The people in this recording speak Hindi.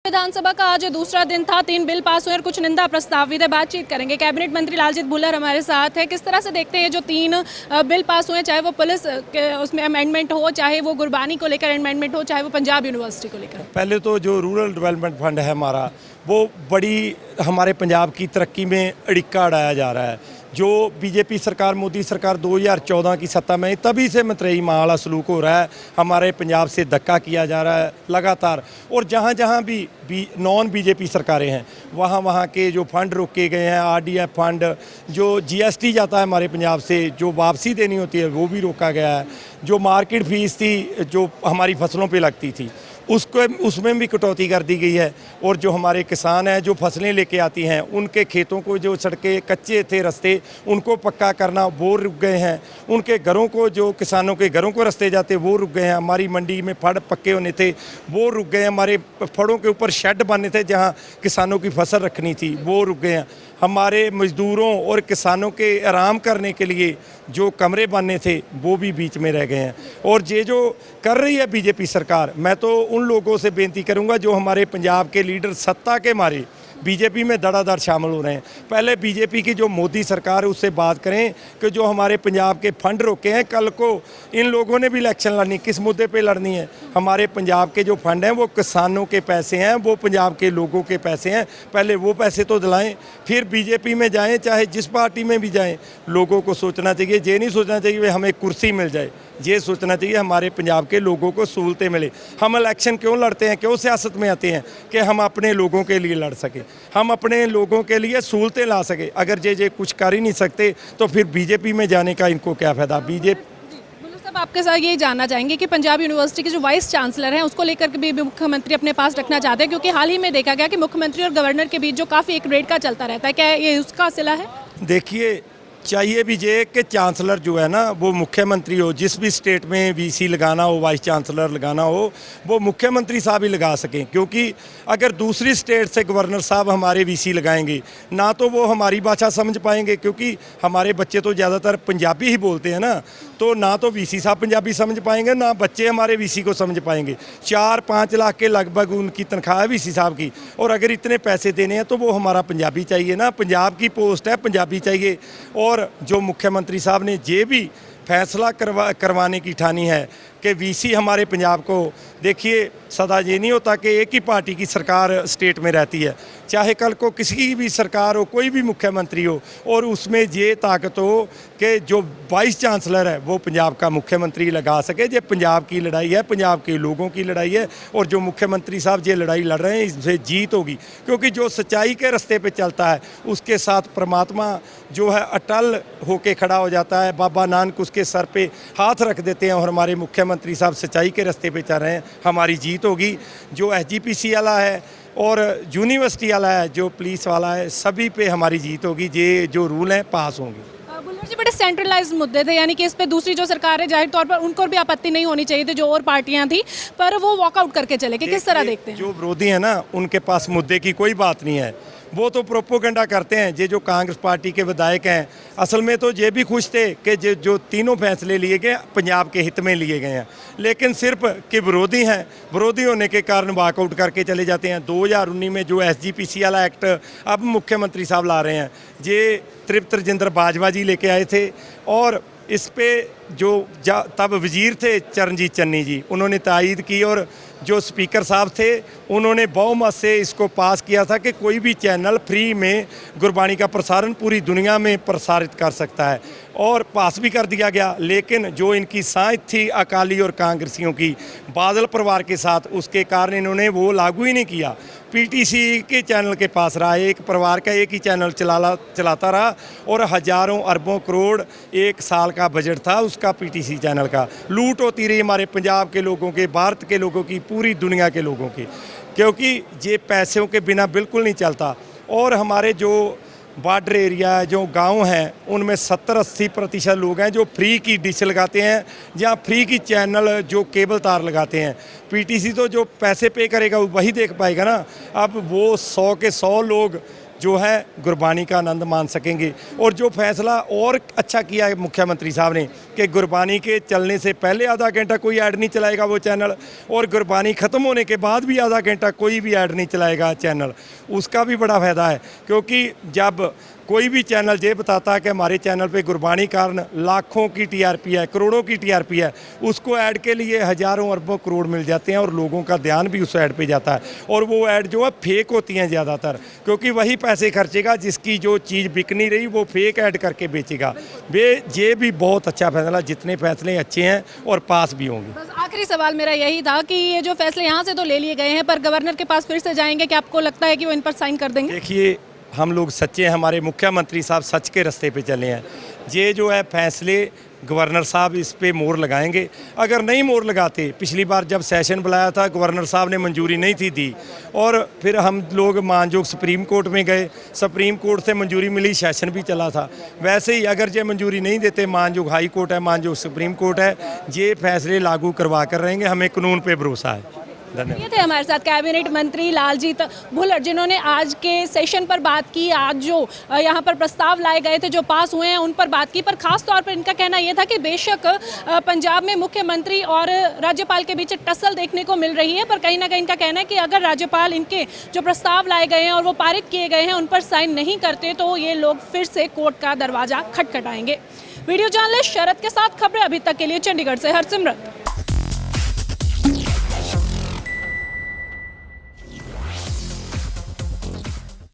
विधानसभा का आज दूसरा दिन था, 3 बिल पास हुए और कुछ निंदा प्रस्ताव भी थे। बातचीत करेंगे। कैबिनेट मंत्री लालजीत भुल्लर हमारे साथ है। किस तरह से देखते हैं जो 3 बिल पास हुए, चाहे वो पुलिस के उसमें अमेंडमेंट हो, चाहे वो गुरबानी को लेकर अमेंडमेंट हो, चाहे वो पंजाब यूनिवर्सिटी को लेकर? पहले तो जो रूरल डेवलपमेंट फंड है हमारा, वो बड़ी हमारे पंजाब की तरक्की में अड़िक्का अड़ाया जा रहा है। जो बीजेपी सरकार, मोदी सरकार 2014 की सत्ता में तभी से मतरेई माँ वाला सलूक हो रहा है। हमारे पंजाब से धक्का किया जा रहा है लगातार, और जहाँ जहाँ भी नॉन बीजेपी सरकारें हैं वहाँ वहाँ के जो फंड रोके गए हैं, आरडीएफ फंड, जो जीएसटी जाता है हमारे पंजाब से जो वापसी देनी होती है वो भी रोका गया है। जो मार्केट फीस थी जो हमारी फसलों पे लगती थी उसमें भी कटौती कर दी गई है। और जो हमारे किसान हैं जो फसलें लेके आती हैं, उनके खेतों को जो सड़कें कच्चे थे रास्ते उनको पक्का करना वो रुक गए हैं। उनके घरों को, जो किसानों के घरों को रास्ते जाते वो रुक गए हैं। हमारी मंडी में फड़ पक्के होने थे वो रुक गए हैं। हमारे फड़ों के ऊपर शेड बनने थे जहाँ किसानों की फसल रखनी थी वो रुक गए हैं। हमारे मज़दूरों और किसानों के आराम करने के लिए जो कमरे बनने थे वो भी बीच में रह गए हैं। और ये जो कर रही है बीजेपी सरकार, मैं तो उन लोगों से बेनती करूंगा जो हमारे पंजाब के लीडर सत्ता के मारे बीजेपी में धड़ाधड़ शामिल हो रहे हैं। पहले बीजेपी की जो मोदी सरकार है उससे बात करें कि जो हमारे पंजाब के फंड रोके हैं, कल को इन लोगों ने भी इलेक्शन लड़नी, किस मुद्दे पे लड़नी है? हमारे पंजाब के जो फंड हैं वो किसानों के पैसे हैं, वो पंजाब के लोगों के पैसे हैं। पहले वो पैसे तो दिलाएं, फिर बीजेपी में जाएं, चाहे जिस पार्टी में भी जाएं। लोगों को सोचना चाहिए, ये नहीं सोचना चाहिए कि हमें कुर्सी मिल जाए, ये सोचना चाहिए हमारे पंजाब के लोगों को सहूलतें मिले। हम इलेक्शन क्यों लड़ते हैं, क्यों सियासत में आते हैं? कि हम अपने लोगों के लिए लड़ सकें, हम अपने लोगों के लिए सहूलतें ला सके। अगर ये कुछ कर ही नहीं सकते तो फिर बीजेपी में जाने का इनको क्या फ़ायदा? साहब, आपके साथ ये जानना चाहेंगे कि पंजाब यूनिवर्सिटी के जो वाइस चांसलर हैं उसको लेकर के भी मुख्यमंत्री अपने पास रखना चाहते हैं, क्योंकि हाल ही में देखा गया कि मुख्यमंत्री और गवर्नर के बीच जो काफ़ी एक रेड का चलता रहता है, क्या ये उसका सिला है? देखिए, चाहिए भी ये कि चांसलर जो है ना वो मुख्यमंत्री हो। जिस भी स्टेट में वीसी लगाना हो, वाइस चांसलर लगाना हो, वो मुख्यमंत्री साहब ही लगा सकें। क्योंकि अगर दूसरी स्टेट से गवर्नर साहब हमारे वीसी लगाएंगे ना तो वो हमारी भाषा समझ पाएंगे, क्योंकि हमारे बच्चे तो ज़्यादातर पंजाबी ही बोलते हैं ना, तो ना तो वीसी साहब पंजाबी समझ पाएंगे ना बच्चे हमारे वीसी को समझ पाएंगे। 4-5 लाख के लगभग उनकी तनख्वाह है वीसी साहब की, और अगर इतने पैसे देने हैं तो वो हमारा पंजाबी चाहिए ना, पंजाब की पोस्ट है, पंजाबी चाहिए। और जो मुख्यमंत्री साहब ने ये भी फैसला करवाने की ठानी है कि वीसी हमारे पंजाब को, देखिए सदा ये नहीं होता कि एक ही पार्टी की सरकार स्टेट में रहती है। चाहे कल को किसी की भी सरकार हो, कोई भी मुख्यमंत्री हो, और उसमें ये ताकत हो कि जो वाइस चांसलर है वो पंजाब का मुख्यमंत्री लगा सके। ये पंजाब की लड़ाई है, पंजाब के लोगों की लड़ाई है, और जो मुख्यमंत्री साहब ये लड़ाई लड़ रहे हैं इससे जीत होगी। क्योंकि जो सच्चाई के रास्ते पे चलता है उसके साथ परमात्मा जो है अटल होके खड़ा हो जाता है। बाबा नानक उसके सर पे हाथ रख देते हैं, और हमारे मुख्यमंत्री साहब सच्चाई के रास्ते पे चल रहे हैं, हमारी जीत होगी। जो एसजीपीसी वाला है और यूनिवर्सिटी वाला है, जो पुलिस वाला है, सभी पे हमारी जीत होगी। ये जो रूल हैं पास होंगे। बुल्लर जी, बड़े सेंट्रलाइज्ड मुद्दे थे, यानी कि इस पे दूसरी जो सरकार है जाहिर तौर पर उनको भी आपत्ति नहीं होनी चाहिए थी, जो और पार्टियां थी, पर वो वॉकआउट करके चले गए। किस तरह देखते हैं? जो विरोधी है ना उनके पास मुद्दे की कोई बात नहीं है, वो तो प्रोपोगंडा करते हैं। ये जो कांग्रेस पार्टी के विधायक हैं असल में तो ये भी खुश थे कि जो तीनों फैसले लिए गए पंजाब के हित में लिए गए हैं, लेकिन सिर्फ कि विरोधी हैं, विरोधी होने के कारण वॉकआउट करके चले जाते हैं। 2019 में जो एसजीपीसी वाला एक्ट अब मुख्यमंत्री साहब ला रहे हैं, ये तृप्त राजेंद्र बाजवा जी लेके आए थे, और इस पे जो तब वजीर थे चरणजीत चन्नी जी, उन्होंने तायद की, और जो स्पीकर साहब थे उन्होंने बहुमत से इसको पास किया था कि कोई भी चैनल फ्री में गुरबानी का प्रसारण पूरी दुनिया में प्रसारित कर सकता है, और पास भी कर दिया गया। लेकिन जो इनकी साइंस थी अकाली और कांग्रेसियों की बादल परिवार के साथ, उसके कारण इन्होंने वो लागू ही नहीं किया। पीटीसी के चैनल के पास रहा, एक परिवार का एक ही चैनल चलाता रहा, और हज़ारों अरबों करोड़ एक साल का बजट था उसका पीटीसी चैनल का। लूट होती रही हमारे पंजाब के लोगों के, भारत के लोगों की, पूरी दुनिया के लोगों की, क्योंकि ये पैसों के बिना बिल्कुल नहीं चलता। और हमारे जो बॉर्डर एरिया है, जो गांव हैं, उनमें 70-80% लोग हैं जो फ्री की डिश लगाते हैं या फ्री की चैनल जो केबल तार लगाते हैं। पीटीसी तो जो पैसे पे करेगा वही देख पाएगा ना। अब वो 100 के 100 लोग जो है गुरबानी का आनंद मान सकेंगे। और जो फैसला और अच्छा किया है मुख्यमंत्री साहब ने कि गुरबानी के चलने से पहले आधा घंटा कोई ऐड नहीं चलाएगा वो चैनल, और गुरबानी ख़त्म होने के बाद भी आधा घंटा कोई भी ऐड नहीं चलाएगा चैनल, उसका भी बड़ा फ़ायदा है। क्योंकि जब कोई भी चैनल ये बताता है कि हमारे चैनल पे गुरबानी कारण लाखों की टीआरपी है, करोड़ों की टीआरपी है, उसको ऐड के लिए हज़ारों अरबों करोड़ मिल जाते हैं और लोगों का ध्यान भी उस ऐड पे जाता है। और वो ऐड जो है फेक होती हैं ज़्यादातर, क्योंकि वही पैसे खर्चेगा जिसकी जो चीज़ बिक नहीं रही वो फेक ऐड करके बेचेगा। ये भी बहुत अच्छा फैसला, जितने फैसले अच्छे हैं और पास भी होंगे। बस आखिरी सवाल मेरा यही था कि ये जो फैसले यहाँ से तो ले लिए गए हैं, पर गवर्नर के पास फिर से जाएंगे, क्या आपको लगता है कि वो इन पर साइन कर देंगे? देखिए, हम लोग सच्चे हैं, हमारे मुख्यमंत्री साहब सच के रास्ते पे चले हैं। ये जो है फैसले गवर्नर साहब इस पे मोहर लगाएंगे। अगर नहीं मोहर लगाते, पिछली बार जब सेशन बुलाया था गवर्नर साहब ने मंजूरी नहीं थी दी, और फिर हम लोग मानजोग सुप्रीम कोर्ट में गए, सुप्रीम कोर्ट से मंजूरी मिली, सेशन भी चला था। वैसे ही अगर ये मंजूरी नहीं देते, मानजोग हाई कोर्ट है, मानजोग सुप्रीम कोर्ट है, ये फैसले लागू करवा कर रहेंगे। हमें कानून पे भरोसा है। धन्यवाद। ये थे हमारे साथ कैबिनेट मंत्री लालजीत भुल्लर, जिन्होंने आज के सेशन पर बात की, आज जो यहाँ पर प्रस्ताव लाए गए थे जो पास हुए हैं उन पर बात की। पर खास तौर पर इनका कहना ये था कि बेशक पंजाब में मुख्यमंत्री और राज्यपाल के बीच टसल देखने को मिल रही है, पर कहीं ना कहीं इनका कहना है कि अगर राज्यपाल इनके जो प्रस्ताव लाए गए हैं और वो पारित किए गए हैं उन पर साइन नहीं करते तो ये लोग फिर से कोर्ट का दरवाजा खटखटाएंगे। वीडियो जर्नलिस्ट शरद के साथ खबरें अभी तक के लिए चंडीगढ़ से हरसिमरत।